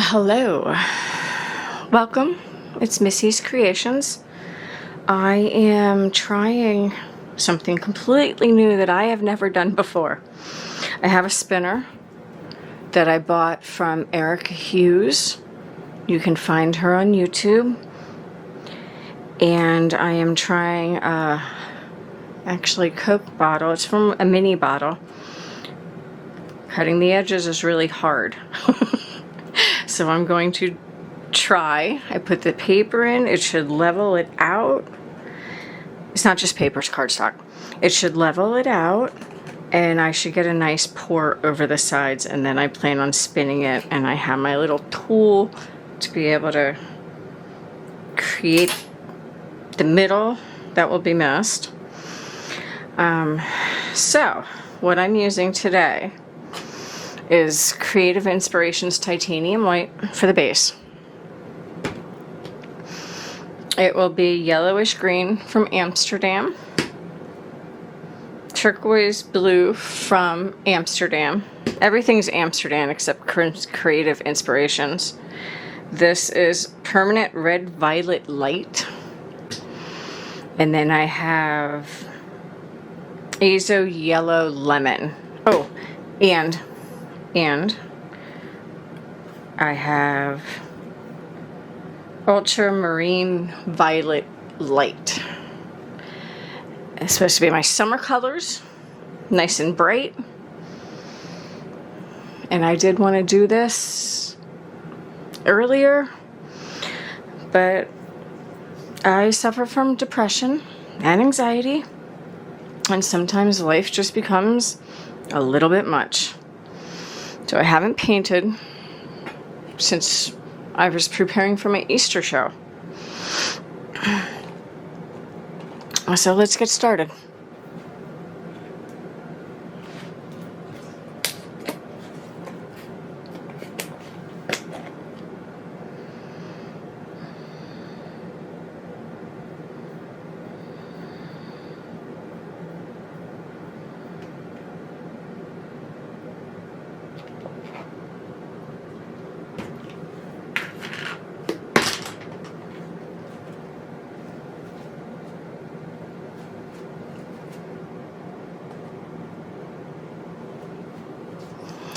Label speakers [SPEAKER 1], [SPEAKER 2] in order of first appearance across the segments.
[SPEAKER 1] Hello, welcome. It's Missy's Creations. I am trying something completely new that I have never done before. I have a spinner that I bought from Erica Hughes. You can find her on YouTube. And I am trying actually Coke bottle. It's from a mini bottle. Cutting the edges is really hard. So I'm going to try. I put the paper in. It should level it out. It's not just paper, it's cardstock. It should level it out, and I should get a nice pour over the sides, and then I plan on spinning it, and I have my little tool to be able to create the middle that will be missed. So what I'm using today is Creative Inspirations Titanium White for the base. It will be yellowish green from Amsterdam, turquoise blue from Amsterdam. Everything's Amsterdam except Creative Inspirations. This is Permanent Red Violet Light. And then I have Azo Yellow Lemon. Oh, and I have Ultramarine Violet Light. It's supposed to be my summer colors, nice and bright. And I did want to do this earlier, but I suffer from depression and anxiety, and sometimes life just becomes a little bit much. So I haven't painted since I was preparing for my Easter show. So let's get started.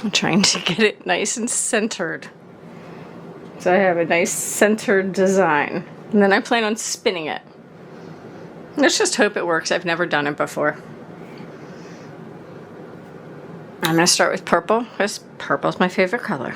[SPEAKER 1] I'm trying to get it nice and centered. So I have a nice centered design. And then I plan on spinning it. Let's just hope it works. I've never done it before. I'm going to start with purple, because purple is my favorite color.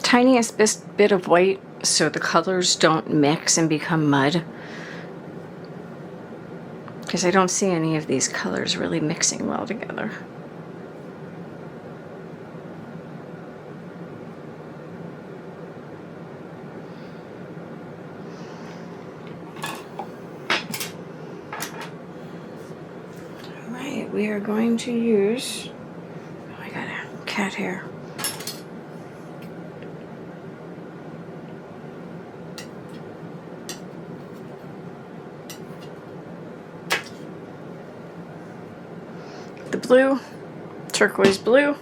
[SPEAKER 1] Tiniest bit of white so the colors don't mix and become mud, because I don't see any of these colors really mixing well together. Alright, we are going to use, oh, I got a cat hair. The blue, turquoise blue.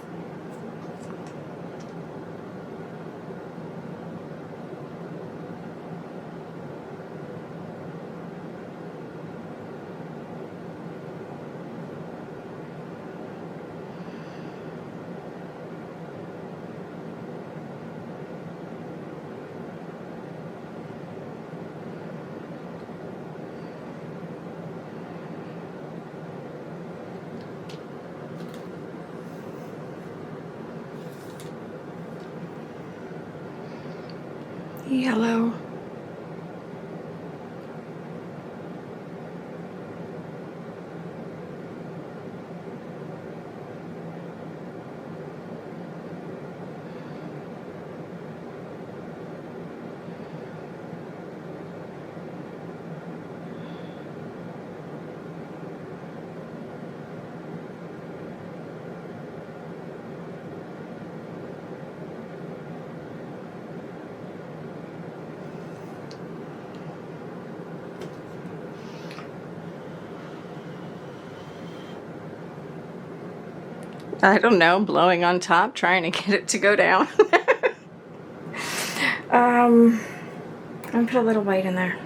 [SPEAKER 1] Yellow. I don't know, blowing on top, trying to get it to go down. I'm gonna put a little white in there.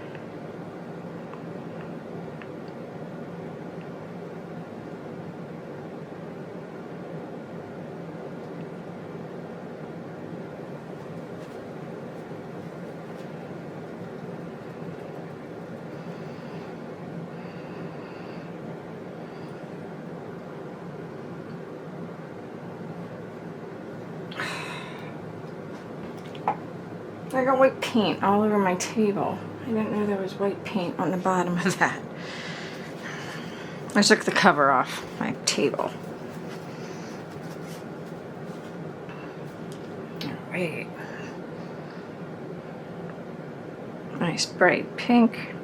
[SPEAKER 1] I got white paint all over my table. I didn't know there was white paint on the bottom of that. I took the cover off my table. Alright. Nice bright pink.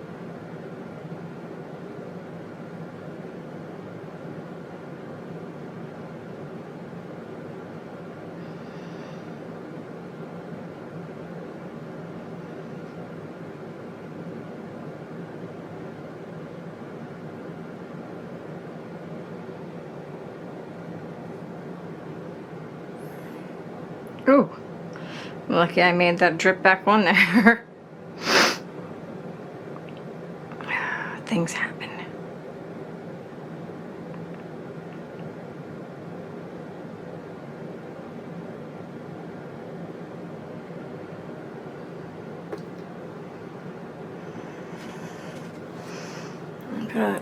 [SPEAKER 1] Ooh, lucky I made that drip back on there. Things happen. Put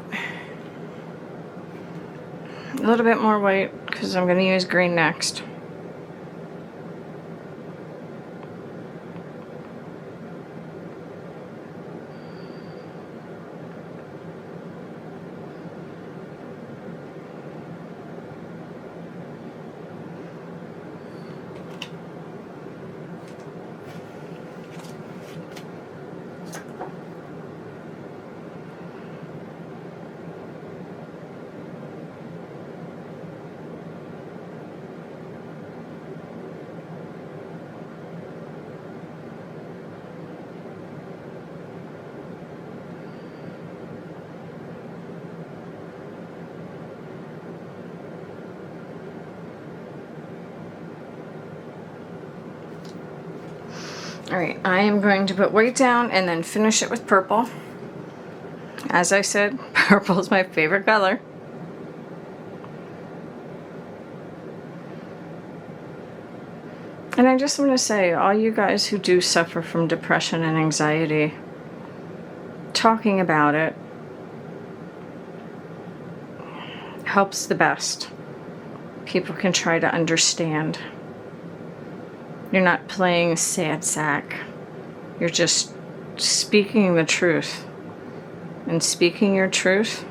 [SPEAKER 1] a little bit more white because I'm going to use green next. Alright, I am going to put white down and then finish it with purple. As I said, purple is my favorite color. And I just want to say, all you guys who do suffer from depression and anxiety, talking about it helps the best. People can try to understand. You're not playing a sad sack. You're just speaking the truth. And speaking your truth,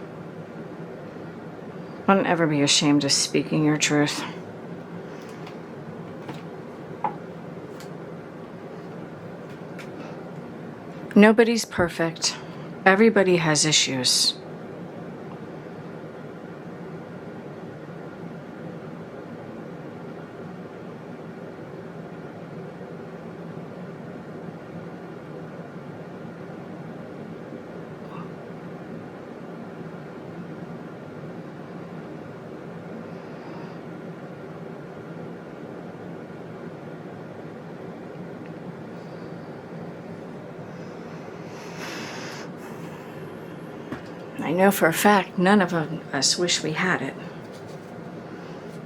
[SPEAKER 1] don't ever be ashamed of speaking your truth. Nobody's perfect. Everybody has issues. I know for a fact none of us wish we had it.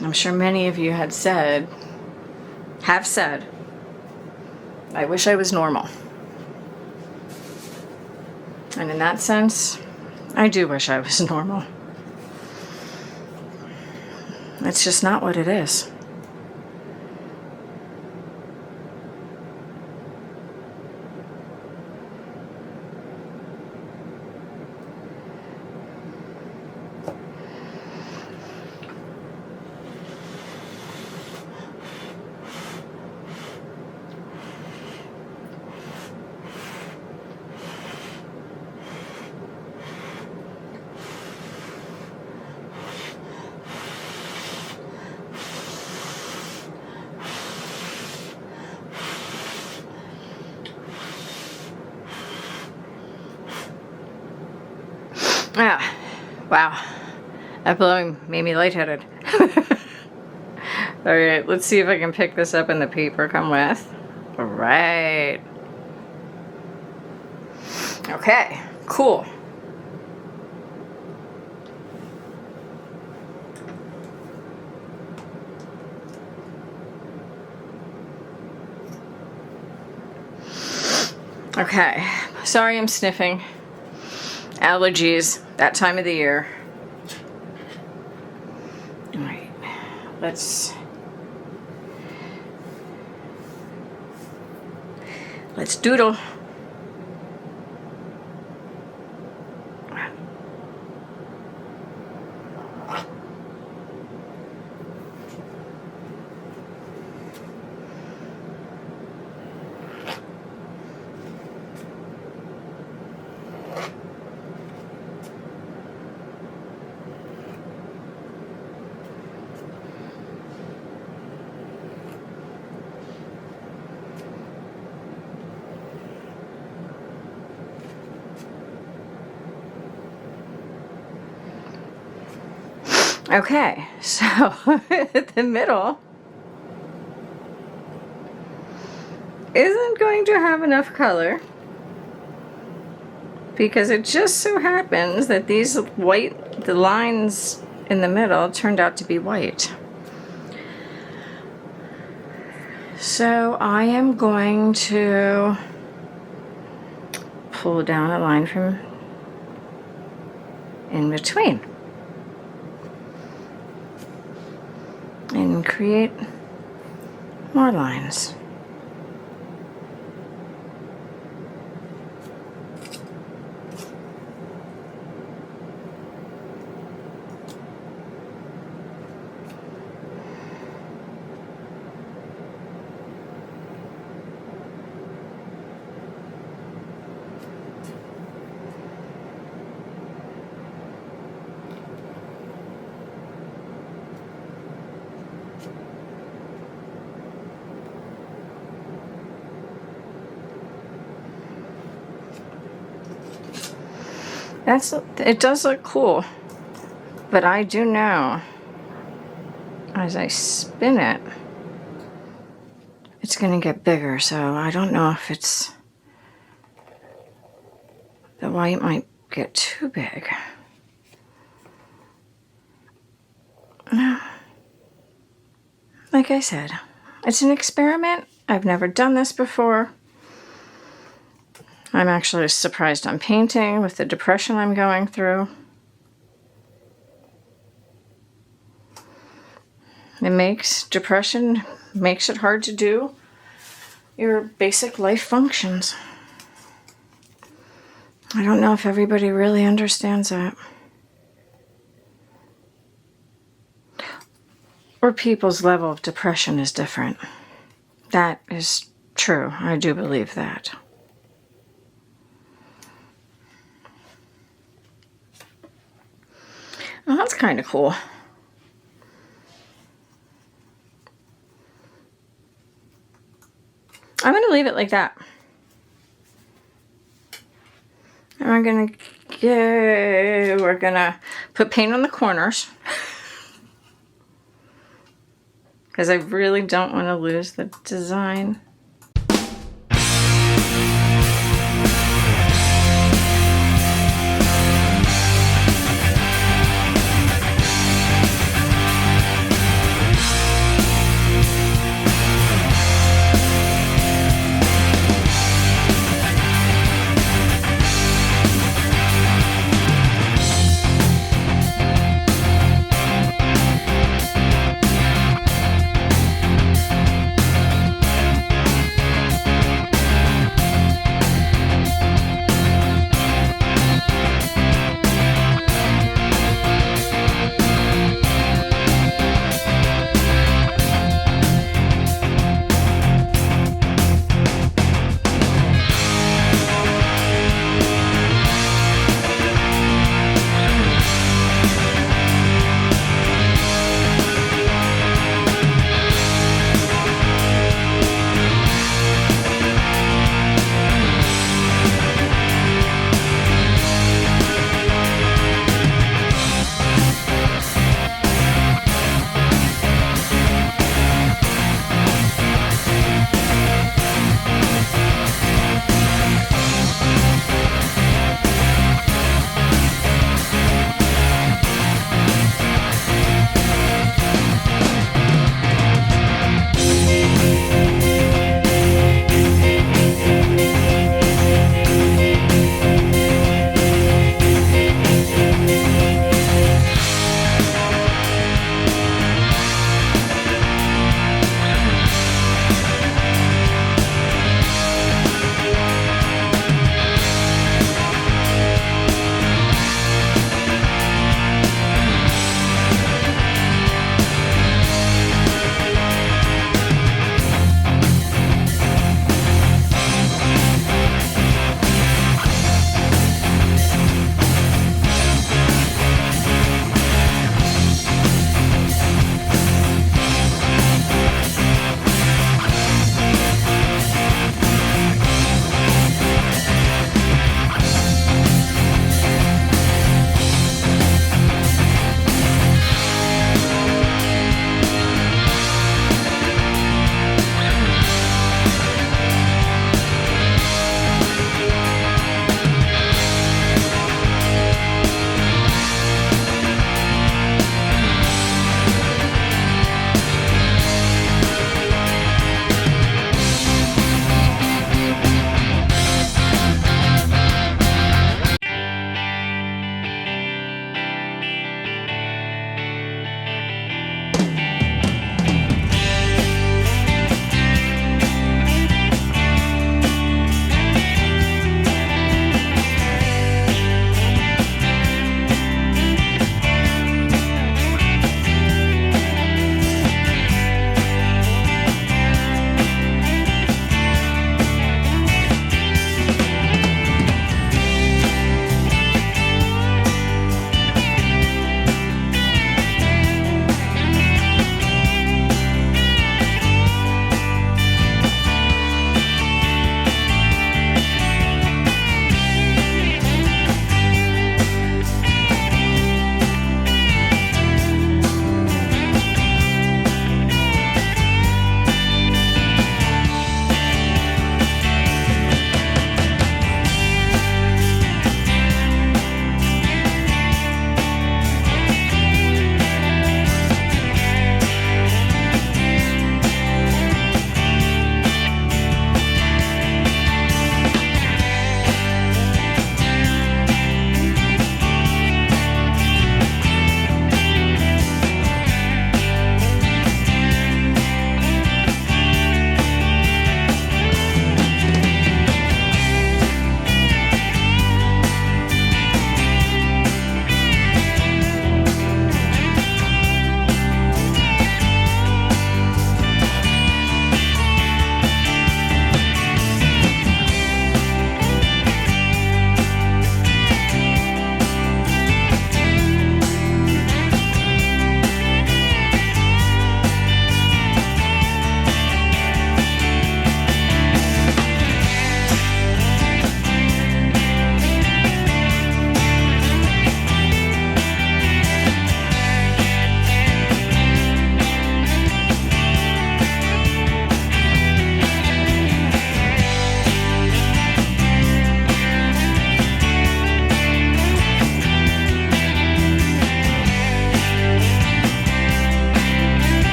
[SPEAKER 1] I'm sure many of you have said, I wish I was normal. And in that sense, I do wish I was normal. It's just not what it is. Ah, wow. That blowing made me lightheaded. All right, let's see if I can pick this up in the paper come with. All right. Okay, cool. Okay, sorry I'm sniffing. Allergies, that time of the year. All right, let's doodle. Okay, so the middle isn't going to have enough color because it just so happens that these white, the lines in the middle turned out to be white. So I am going to pull down a line from in between and create more lines. It does look cool, but I do know as I spin it, it's going to get bigger, so I don't know if it's, the white might get too big. No. Like I said, it's an experiment. I've never done this before. I'm actually surprised I'm painting with the depression I'm going through. Depression makes it hard to do your basic life functions. I don't know if everybody really understands that. Or people's level of depression is different. That is true. I do believe that. Well, that's kind of cool. I'm going to leave it like that. And we're going to put paint on the corners. Because I really don't want to lose the design.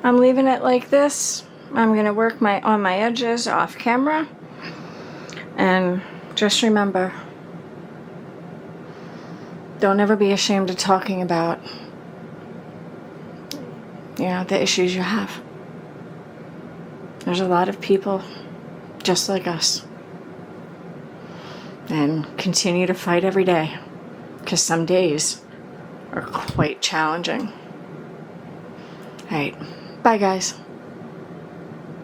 [SPEAKER 1] I'm leaving it like this. I'm going to work on my edges off camera. And just remember, don't ever be ashamed of talking about, the issues you have. There's a lot of people just like us. And continue to fight every day, because some days are quite challenging. All right. Bye, guys.